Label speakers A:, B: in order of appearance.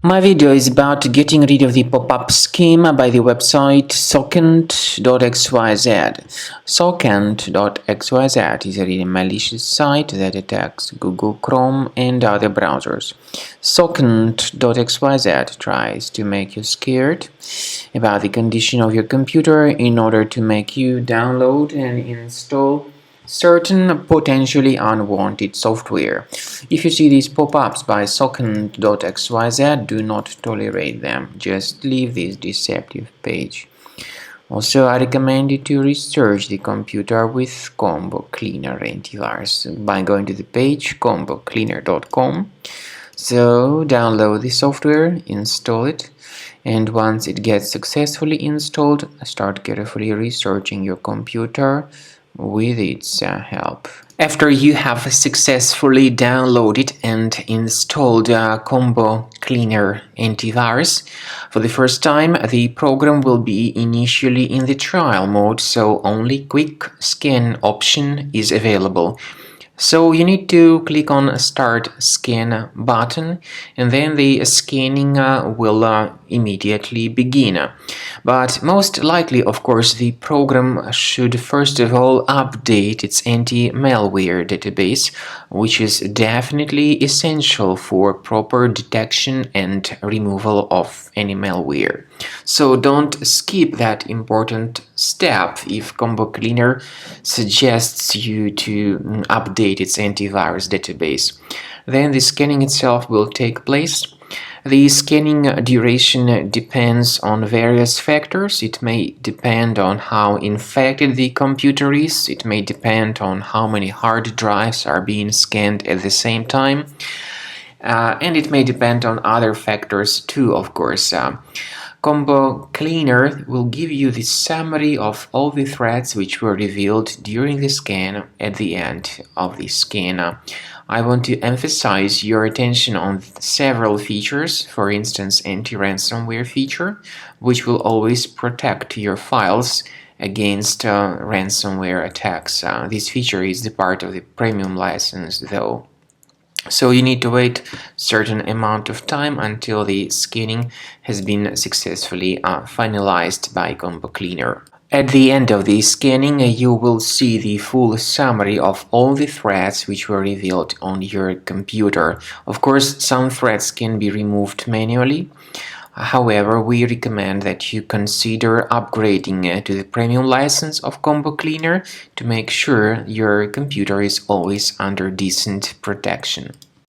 A: My video is about getting rid of the pop-up scheme by the website Sokent.xyz. Sokent.xyz is a really malicious site that attacks Google Chrome and other browsers. Sokent.xyz tries to make you scared about the condition of your computer in order to make you download and install certain potentially unwanted software. If you see these pop-ups by Sokent.xyz, do not tolerate them. Just leave this deceptive page. Also, I recommend you to research the computer with Combo Cleaner antivirus by going to the page combocleaner.com. So, download the software, install it, and once it gets successfully installed, start carefully researching your computer with its help. After you have successfully downloaded and installed Combo Cleaner antivirus, for the first time the program will be initially in the trial mode, so only quick scan option is available. So you need to click on Start Scan button, and then the scanning will immediately begin. But most likely, of course, the program should first of all update its anti-malware database, which is definitely essential for proper detection and removal of any malware. So don't skip that important step if Combo Cleaner suggests you to update its antivirus database. Then the scanning itself will take place. The scanning duration depends on various factors. It may depend on how infected the computer is. It may depend on how many hard drives are being scanned at the same time. And it may depend on other factors too, of course. Combo Cleaner will give you the summary of all the threats which were revealed during the scan at the end of the scan. I want to emphasize your attention on several features, for instance anti-ransomware feature, which will always protect your files against ransomware attacks. This feature is the part of the premium license though. So you need to wait a certain amount of time until the scanning has been successfully finalized by Combo Cleaner. At the end of the scanning, you will see the full summary of all the threats which were revealed on your computer. Of course, some threats can be removed manually. However, we recommend that you consider upgrading to the premium license of Combo Cleaner to make sure your computer is always under decent protection.